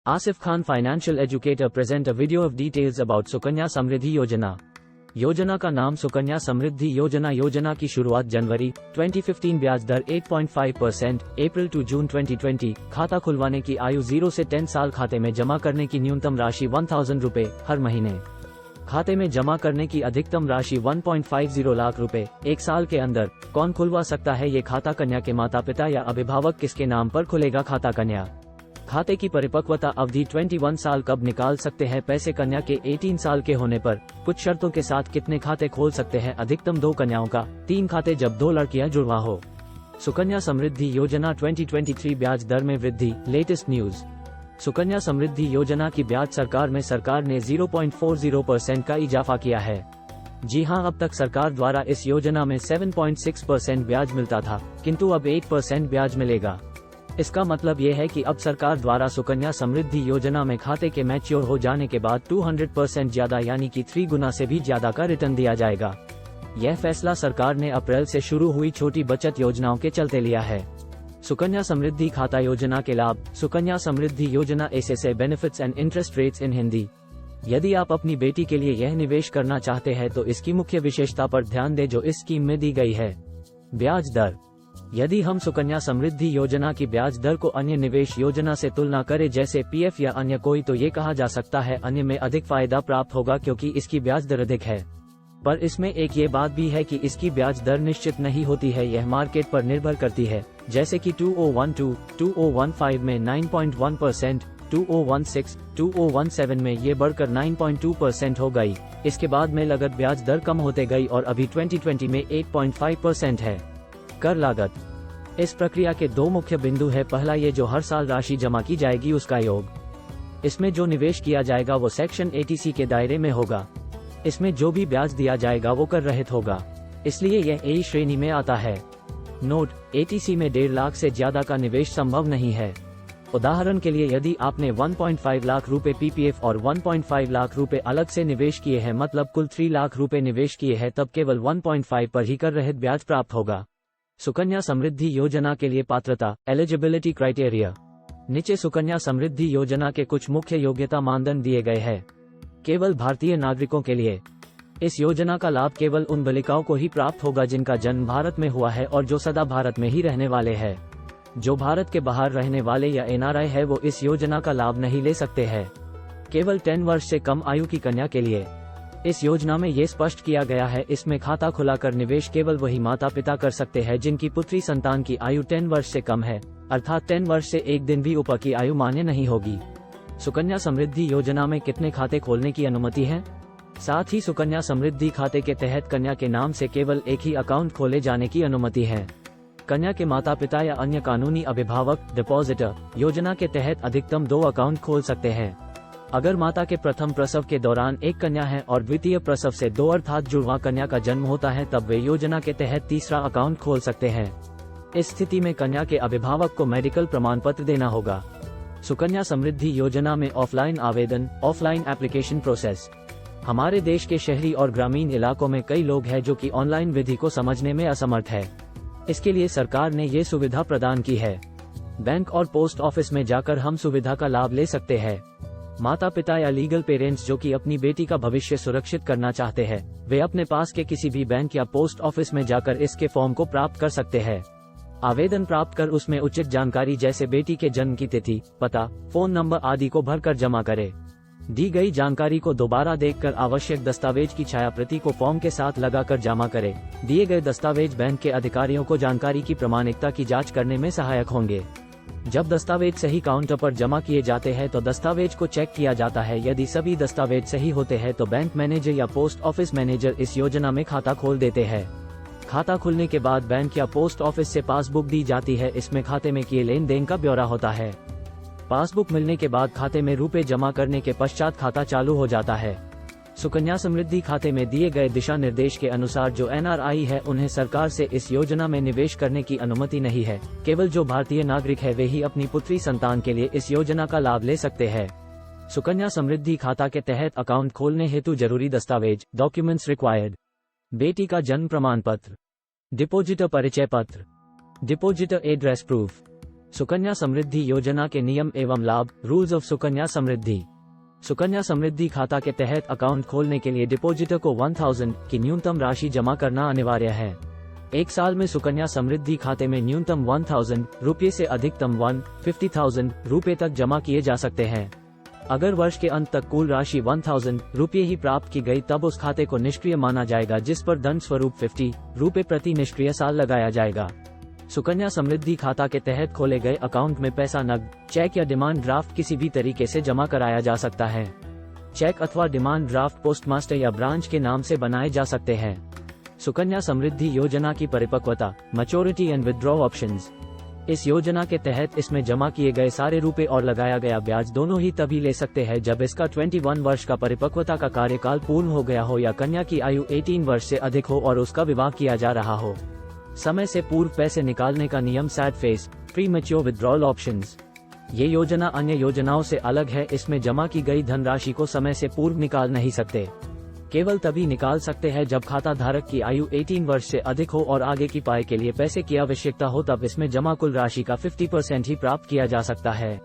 Asif Khan, financial educator, present a video of details about Sukanya Samriddhi Yojana. योजना का नाम सुकन्या समृद्धि योजना। योजना की शुरुआत जनवरी 2015, ब्याज दर 8.5%, अप्रैल टू जून 2020। खाता खुलवाने की आयु 0 से 10 साल। खाते में जमा करने की न्यूनतम राशि 1000 रुपए हर महीने। खाते में जमा करने की अधिकतम राशि 1.50 लाख रुपए। एक साल के अंदर कौन खुलवा सकता है ये खाता? कन्या के माता पिता या अभिभावक। किसके नाम पर खुलेगा खाता? कन्या। खाते की परिपक्वता अवधि 21 साल। कब निकाल सकते हैं पैसे? कन्या के 18 साल के होने पर। कुछ शर्तों के साथ कितने खाते खोल सकते हैं? अधिकतम 2 कन्याओं का 3 खाते जब 2 लड़कियां जुड़वा हो। सुकन्या समृद्धि योजना 2023 ब्याज दर में वृद्धि। Latest news. सुकन्या समृद्धि योजना की ब्याज सरकार ने 0.40% का इजाफा किया है। जी हां, अब तक सरकार द्वारा इस योजना में 7.6% ब्याज मिलता था, किंतु अब 8% ब्याज मिलेगा। इसका मतलब ये है कि अब सरकार द्वारा सुकन्या समृद्धि योजना में खाते के मैच्योर हो जाने के बाद 200% ज्यादा यानी कि 3 गुना से भी ज्यादा का रिटर्न दिया जाएगा। यह फैसला सरकार ने अप्रैल से शुरू हुई छोटी बचत योजनाओं के चलते लिया है। सुकन्या समृद्धि खाता योजना के लाभ। सुकन्या समृद्धि योजना SSA benefits and interest rates इन हिंदी। यदि आप अपनी बेटी के लिए यह निवेश करना चाहते हैं तो इसकी मुख्य विशेषता पर ध्यान दें जो इस स्कीम में दी गई है। ब्याज दर। यदि हम सुकन्या समृद्धि योजना की ब्याज दर को अन्य निवेश योजना से तुलना करें जैसे पीएफ या अन्य कोई, तो ये कहा जा सकता है अन्य में अधिक फायदा प्राप्त होगा क्योंकि इसकी ब्याज दर अधिक है। पर इसमें एक ये बात भी है कि इसकी ब्याज दर निश्चित नहीं होती है, यह मार्केट पर निर्भर करती है। जैसे कि 2012, 2015 में 9.1%, 2016, 2017 में ये बढ़कर 9.2% हो गई। इसके बाद में लागत ब्याज दर कम होते गई और अभी 2020 में 8.5% है। कर लागत। इस प्रक्रिया के 2 मुख्य बिंदु है। पहला, ये जो हर साल राशि जमा की जाएगी उसका योग। इसमें जो निवेश किया जाएगा वो सेक्शन 80C के दायरे में होगा। इसमें जो भी ब्याज दिया जाएगा वो कर रहित होगा, इसलिए यह ए श्रेणी में आता है। नोट: 80C में 1.5 लाख से ज्यादा का निवेश संभव नहीं है। उदाहरण के लिए, यदि आपने 1.5 लाख रुपए पीपीएफ और 1.5 लाख रुपए अलग से निवेश किए हैं, मतलब कुल 3 लाख रुपए निवेश किए हैं, तब केवल 1.5 पर ही कर रहित ब्याज प्राप्त होगा। सुकन्या समृद्धि योजना के लिए पात्रता। Eligibility criteria. नीचे सुकन्या समृद्धि योजना के कुछ मुख्य योग्यता मानदंड दिए गए हैं। केवल भारतीय नागरिकों के लिए। इस योजना का लाभ केवल उन बालिकाओं को ही प्राप्त होगा जिनका जन्म भारत में हुआ है और जो सदा भारत में ही रहने वाले हैं। जो भारत के बाहर रहने वाले या एनआरआई है वो इस योजना का लाभ नहीं ले सकते हैं। केवल 10 वर्ष से कम आयु की कन्या के लिए। इस योजना में ये स्पष्ट किया गया है, इसमें खाता खुलाकर निवेश केवल वही माता पिता कर सकते हैं जिनकी पुत्री संतान की आयु 10 वर्ष से कम है, अर्थात 10 वर्ष से एक दिन भी ऊपर की आयु मान्य नहीं होगी। सुकन्या समृद्धि योजना में कितने खाते खोलने की अनुमति है? साथ ही सुकन्या समृद्धि खाते के तहत कन्या के नाम से केवल एक ही अकाउंट खोले जाने की अनुमति है। कन्या के माता पिता या अन्य कानूनी अभिभावक डिपॉजिटर योजना के तहत अधिकतम 2 अकाउंट खोल सकते हैं। अगर माता के प्रथम प्रसव के दौरान एक कन्या है और द्वितीय प्रसव से 2 अर्थात जुड़वा कन्या का जन्म होता है, तब वे योजना के तहत तीसरा अकाउंट खोल सकते हैं। इस स्थिति में कन्या के अभिभावक को मेडिकल प्रमाण पत्र देना होगा। सुकन्या समृद्धि योजना में ऑफलाइन आवेदन, ऑफलाइन एप्लीकेशन प्रोसेस। हमारे देश के शहरी और ग्रामीण इलाकों में कई लोग हैं जो कि ऑनलाइन विधि को समझने में असमर्थ है। इसके लिए सरकार ने ये सुविधा प्रदान की है। बैंक और पोस्ट ऑफिस में जाकर हम सुविधा का लाभ ले सकते हैं। माता पिता या लीगल पेरेंट्स जो कि अपनी बेटी का भविष्य सुरक्षित करना चाहते हैं, वे अपने पास के किसी भी बैंक या पोस्ट ऑफिस में जाकर इसके फॉर्म को प्राप्त कर सकते हैं। आवेदन प्राप्त कर उसमें उचित जानकारी जैसे बेटी के जन्म की तिथि, पता, फोन नंबर आदि को भरकर जमा करें। दी गई जानकारी को दोबारा देखकर आवश्यक दस्तावेज की छायाप्रति को फॉर्म के साथ लगाकर जमा करें। दिए गए दस्तावेज बैंक के अधिकारियों को जानकारी की प्रामाणिकता की जांच करने में सहायक होंगे। जब दस्तावेज सही काउंटर पर जमा किए जाते हैं तो दस्तावेज को चेक किया जाता है। यदि सभी दस्तावेज सही होते हैं तो बैंक मैनेजर या पोस्ट ऑफिस मैनेजर इस योजना में खाता खोल देते हैं। खाता खुलने के बाद बैंक या पोस्ट ऑफिस से पासबुक दी जाती है। इसमें खाते में किए लेन देन का ब्यौरा होता है। पासबुक मिलने के बाद खाते में रुपए जमा करने के पश्चात खाता चालू हो जाता है। सुकन्या समृद्धि खाते में दिए गए दिशा निर्देश के अनुसार जो एनआरआई है उन्हें सरकार से इस योजना में निवेश करने की अनुमति नहीं है। केवल जो भारतीय नागरिक है वे ही अपनी पुत्री संतान के लिए इस योजना का लाभ ले सकते हैं। सुकन्या समृद्धि खाता के तहत अकाउंट खोलने हेतु जरूरी दस्तावेज, डॉक्यूमेंट्स रिक्वायर्ड। बेटी का जन्म प्रमाण पत्र, डिपोजिटर परिचय पत्र, depositor address proof, Sukanya Samriddhi योजना के नियम एवं लाभ, रूल्स ऑफ सुकन्या समृद्धि। सुकन्या समृद्धि खाता के तहत अकाउंट खोलने के लिए डिपॉजिटर को 1000 की न्यूनतम राशि जमा करना अनिवार्य है। एक साल में सुकन्या समृद्धि खाते में न्यूनतम 1000 रुपये से अधिकतम 150,000 रुपये तक जमा किए जा सकते हैं। अगर वर्ष के अंत तक कुल राशि 1000 रुपये ही प्राप्त की गई तब उस खाते को निष्क्रिय माना जाएगा, जिस पर दंड स्वरूप 50 रुपये प्रति निष्क्रिय साल लगाया जाएगा। सुकन्या समृद्धि खाता के तहत खोले गए अकाउंट में पैसा नकद, चेक या डिमांड ड्राफ्ट किसी भी तरीके से जमा कराया जा सकता है। चेक अथवा डिमांड ड्राफ्ट पोस्टमास्टर या ब्रांच के नाम से बनाए जा सकते हैं। सुकन्या समृद्धि योजना की परिपक्वता, मैच्योरिटी एंड विथड्रॉ ऑप्शंस। इस योजना के तहत इसमें जमा किए गए सारे रुपए और लगाया गया ब्याज दोनों ही तभी ले सकते हैं जब इसका 21 वर्ष का परिपक्वता का कार्यकाल पूर्ण हो गया हो या कन्या की आयु 18 वर्ष से अधिक हो और उसका विवाह किया जा रहा हो। समय से पूर्व पैसे निकालने का नियम, sad face, pre mature withdrawal options. ये योजना अन्य योजनाओं से अलग है। इसमें जमा की गई धनराशि को समय से पूर्व निकाल नहीं सकते, केवल तभी निकाल सकते हैं जब खाता धारक की आयु 18 वर्ष से अधिक हो और आगे की पाई के लिए पैसे की आवश्यकता हो, तब इसमें जमा कुल राशि का 50% ही प्राप्त किया जा सकता है।